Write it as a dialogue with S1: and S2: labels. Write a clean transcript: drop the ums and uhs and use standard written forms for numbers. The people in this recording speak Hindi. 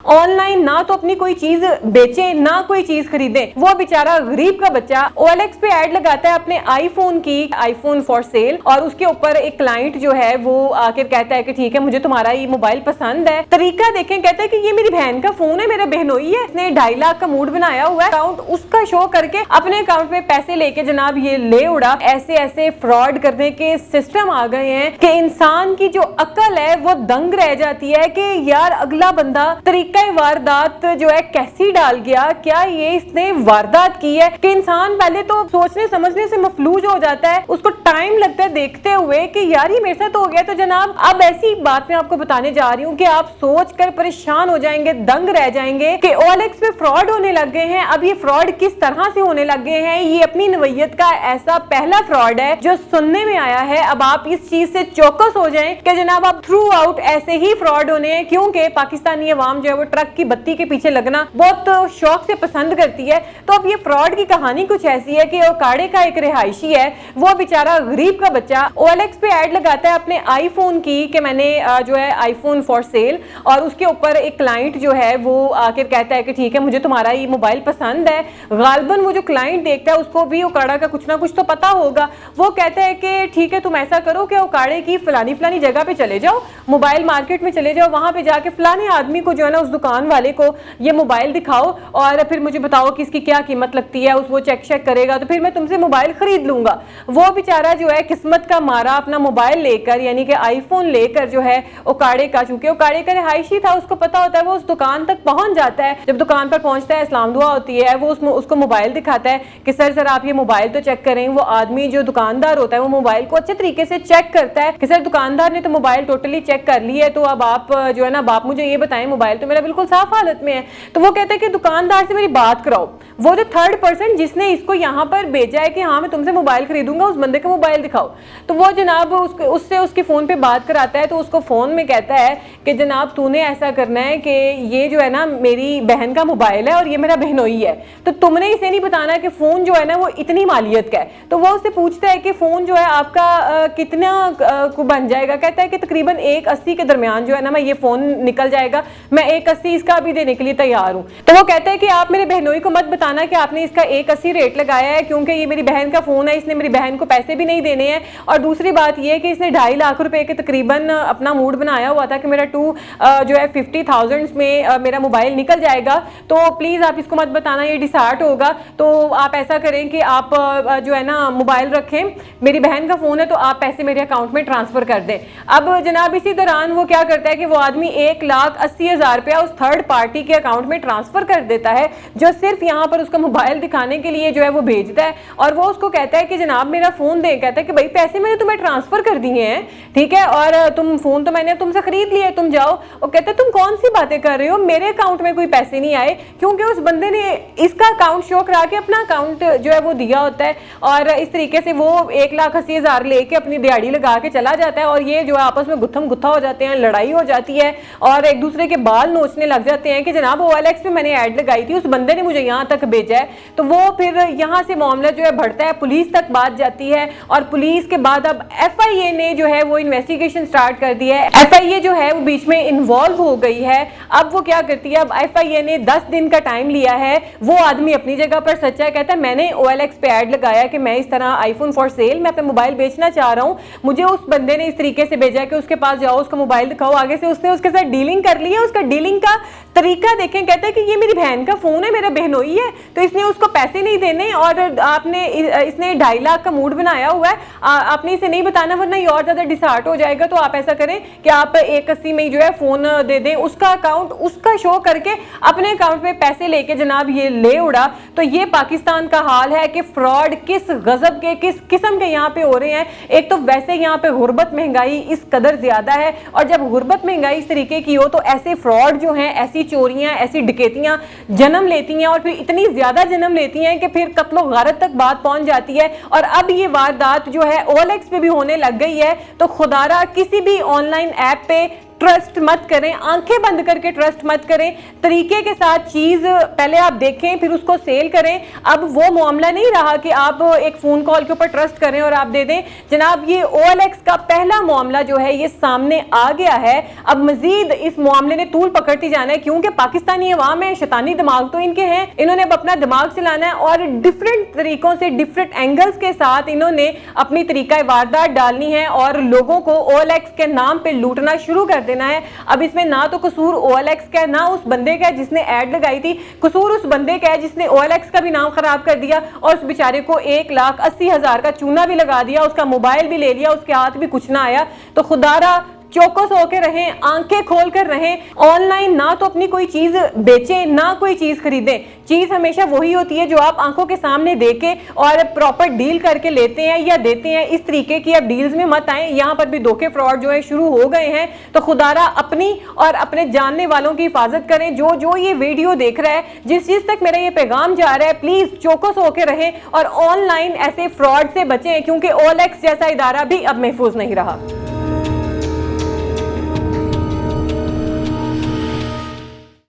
S1: ऑनलाइन ना तो अपनी कोई चीज बेचे ना कोई चीज खरीदे। वो बेचारा गरीब का बच्चा OLX पे ऐड लगाता है अपने आईफोन की, आईफोन फॉर सेल, और उसके ऊपर एक क्लाइंट जो है वो आकर कहता है कि ठीक है मुझे तुम्हारा ये मोबाइल पसंद है। तरीका देखें, कहता है कि ये मेरी बहन का फोन है, मेरा बहनोई है, इसने 2.5 लाख का मूड बनाया हुआ है, अकाउंट उसका शो करके अपने अकाउंट में पैसे लेके जनाब ये ले उड़ा। ऐसे ऐसे फ्रॉड करने के सिस्टम आ गए हैं कि इंसान की जो अकल है वो दंग रह जाती है कि यार अगला बंदा तरीका वारदात जो है कैसी डाल गया, क्या ये इसने वारदात की है, कि इंसान पहले तो सोचने समझने से मफलूज हो जाता है, उसको टाइम लगता है देखते हुए कि यार ये मेरे साथ हो गया। तो जनाब अब ऐसी बात मैं आपको बताने जा रही हूँ कि आप सोचकर परेशान हो जाएंगे, दंग रह जाएंगे कि OLX पे फ्रॉड होने लग गए हैं। अब ये फ्रॉड किस तरह से होने लग गए हैं, ये अपनी नवैयत का ऐसा पहला फ्रॉड है जो सुनने में आया है। अब आप इस चीज से चौकस हो जाएं कि जनाब आप थ्रू आउट ऐसे ही फ्रॉड होने हैं, क्योंकि पाकिस्तानी अवाम जो है वो ट्रक की बत्ती के पीछे लगना बहुत शौक से पसंद करती है। तो अब ये फ्रॉड की कहानी कुछ ऐसी है कि ओकाड़े का एक रिहायशी है, वो बेचारा गरीब का बच्चा OLX पे ऐड लगाता है अपने आईफोन की कि मैंने जो है आईफोन फॉर सेल, और उसके ऊपर एक क्लाइंट जो है वो आकर कहता है कि ठीक है मुझे तुम्हारा ये मोबाइल पसंद है। गालबन वो जो क्लाइंट देखता है उसको भी ओकाड़ा का कुछ ना कुछ तो पता होगा। वो कहता है कि ठीक है तुम ऐसा करो कि ओकाड़े की फलानी फलानी जगह पे चले जाओ, मोबाइल मार्केट में चले जाओ, वहां पे जाके फलाने आदमी को जो है ना उस दुकान वाले को ये मोबाइल दिखाओ और फिर मुझे बताओ कि इसकी क्या कीमत लगती है। वो चेक करेगा तो फिर मैं तुमसे मोबाइल खरीद लूंगा। वो बेचारा जो है किस्मत का मारा अपना मोबाइल लेकर, यानी कि आईफोन लेकर जो है ओकाड़े का, चूंकि ओकाड़े का रिहायशी था, उसको पता होता है, वो उस दुकान तक पहुंच जाता है। जब दुकान पर पहुंचता है सलाम दुआ होती है, वो उसको मोबाइल दिखाता है कि सर आप ये मोबाइल तो चेक करें। वो आदमी जो दुकानदार होता है वो मोबाइल को अच्छे तरीके से चेक करता है कि सर दुकानदार ने तो मोबाइल टोटली चेक कर ली है, तो अब आप जो है ना आप मुझे ये बताएं मोबाइल तो मेरा बिल्कुल साफ हालत में है। तो वो कहता है कि दुकानदार से मेरी बात कराओ। वो जो थर्ड पर्सन जिसने इसको यहाँ पर भेजा है कि हाँ मैं तुमसे मोबाइल खरीदूंगा, उस बंदे का मोबाइल दिखाओ। तो वो जनाब उससे उसके फोन पे बात कराता है। तो उसको फोन में कहता है कि जनाब तूने ऐसा करना है कि ये जो है ना मेरी बहन का मोबाइल है और ये मेरा बहनोई है, तो तुमने इसे नहीं बताना कि फोन जो है ना वो इतनी मालियत का है। तो वो उससे पूछता है कि फोन जो है आपका कितना को बन जाएगा। कहता है कि तकरीबन 180 के दरमियान जो है ना मैं ये फोन निकल जाएगा, मैं 180 इसका अभी देने के लिए तैयार हूँ। तो वो कहता है कि आप मेरे बहनोई को मत बताना कि आपने इसका 180 रेट लगाया है, क्योंकि ये मेरी बहन का फोन है, इसने मेरी बहन को पैसे भी नहीं देने हैं। और दूसरी बात ये है कि इसने 2.5 लाख रुपए के तकरीबन अपना मूड बनाया हुआ था कि मेरा जो है 50,000 में मेरा मोबाइल निकल जाएगा, तो प्लीज आप इसको मत बताना, ये डिसार्ट होगा। तो आप ऐसा करें कि आप जो है ना मोबाइल रखें, मेरी बहन का फोन है, तो आप पैसे मेरे अकाउंट में ट्रांसफर कर दें। अब जनाब इसी दौरान वो क्या करता है कि वो आदमी 1,80,000 रुपया उस थर्ड पार्टी के अकाउंट में ट्रांसफर कर देता है, जो सिर्फ यहाँ पर उसका मोबाइल दिखाने के लिए जो है वो भेजता है। और वो उसको कहता है कि जनाब मेरा फोन दे। कहता है कि भाई पैसे मैंने तुम्हें ट्रांसफर कर दिए हैं, ठीक है, और तुम फोन तो मैंने तुमसे खरीद लिया, तुम जाओ। वो कहता है तुम कौन सी बातें कर रहे हो, मेरे अकाउंट में कोई पैसे नहीं आए, क्योंकि उस बंदे ने इसका अकाउंट शो करा के अपना अकाउंट जो है वो दिया होता है। और इस तरीके से वो 1,80,000 लेके अपनी दिहाड़ी लगा के चला जाता है, और ये जो है आपस में गुत्थम गुत्था हो जाते हैं, लड़ाई हो जाती है और एक दूसरे के बाल नोचने लग जाते हैं कि जनाब OLX पे मैंने ऐड लगाई थी, उस बंदे ने मुझे यहाँ तक भेजा है। तो वो फिर यहाँ से मामला जो है बढ़ता है, पुलिस तक बात जाती है, और पुलिस के बाद अब FIA ने जो है वो इन्वेस्टिगेशन स्टार्ट कर दी है। FIA जो है वो बीच में इन्वॉल्व हो गई है। अब वो क्या करती है, अब FIA ने 10 दिन का टाइम लिया है। वो आदमी अपनी जगह पर सच्चा है, कहता है मैंने OLX पे ऐड लगाया कि मैं इस तरह आईफोन फॉर सेल, मैं अपना मोबाइल बेचना चाह रहा हूँ, मुझे उस बंदे ने इस तरीके से भेजा कि उसके पास जाओ, उसका मोबाइल दिखाओ। आगे से उसने उसके साथ डीलिंग कर ली है। उसका डीलिंग का तरीका देखें, कहता है कि ये मेरी बहन का फोन है, मेरा बहनोई है, तो इसने उसको पैसे नहीं देने, और आपने इसने 2.5 लाख का मूड बनाया हुआ है, आपने इसे नहीं बताना वरना ये और ज्यादा डिसार्ट हो जाएगा। तो आप ऐसा करें कि आप 180 में जो है फोन दे दें, उसका अकाउंट उसका शो करके अपने अकाउंट में पैसे लेके जनाब ये ले उड़ा। तो ये पाकिस्तान का हाल है कि फ्रॉड किस गजब के, किस किस्म के यहाँ पे हो रहे हैं। एक तो वैसे यहाँ पे गुर्बत महंगाई इस कदर ज्यादा है, और जब गुर्बत महंगाई इस तरीके की हो तो ऐसे फ्रॉड जो हैं, ऐसी चोरियां, ऐसी डकैतियां जन्म लेती हैं, और फिर इतनी ज्यादा जन्म लेती हैं कि फिर कत्लो गारत तक बात पहुंच जाती है। और अब ये वारदात जो है OLX पे भी होने लग गई है। तो खुदारा किसी भी ऑनलाइन ऐप पे ट्रस्ट मत करें, आंखें बंद करके ट्रस्ट मत करें। तरीके के साथ चीज पहले आप देखें फिर उसको सेल करें। अब वो मामला नहीं रहा कि आप एक फोन कॉल के ऊपर ट्रस्ट करें और आप दे दें। जनाब ये OLX का पहला मामला जो है ये सामने आ गया है। अब मजीद इस मामले ने तूल पकड़ती जाना है क्योंकि पाकिस्तानी अवाम है, शैतानी दिमाग तो इनके हैं, इन्होंने अब अपना दिमाग चलाना है और डिफरेंट तरीकों से डिफरेंट एंगल्स के साथ इन्होंने अपनी तरीका वारदात डालनी है और लोगों को OLX के नाम पे लूटना शुरू कर देना है। अब इसमें ना तो कसूर OLX का है ना उस बंदे का जिसने ऐड लगाई थी, कसूर उस बंदे का है जिसने OLX का भी नाम खराब कर दिया और उस बेचारे को 1,80,000 का चूना भी लगा दिया, उसका मोबाइल भी ले लिया, उसके हाथ भी कुछ ना आया। तो खुदारा चौकस होकर रहें, आंखें खोल कर रहें। ऑनलाइन ना तो अपनी कोई चीज बेचें ना कोई चीज खरीदें। चीज हमेशा वही होती है जो आप आंखों के सामने देके और प्रॉपर डील करके लेते हैं या देते हैं। इस तरीके की आप डील्स में मत आए। यहाँ पर भी धोखे फ्रॉड जो है शुरू हो गए हैं। तो खुदारा अपनी और अपने जानने वालों की हिफाजत करें। जो जो ये वीडियो देख रहा है, जिस चीज तक मेरा ये पैगाम जा रहा है, प्लीज चौकस होकर रहें और ऑनलाइन ऐसे फ्रॉड से बचें क्योंकि OLX जैसा इदारा भी अब महफूज नहीं रहा।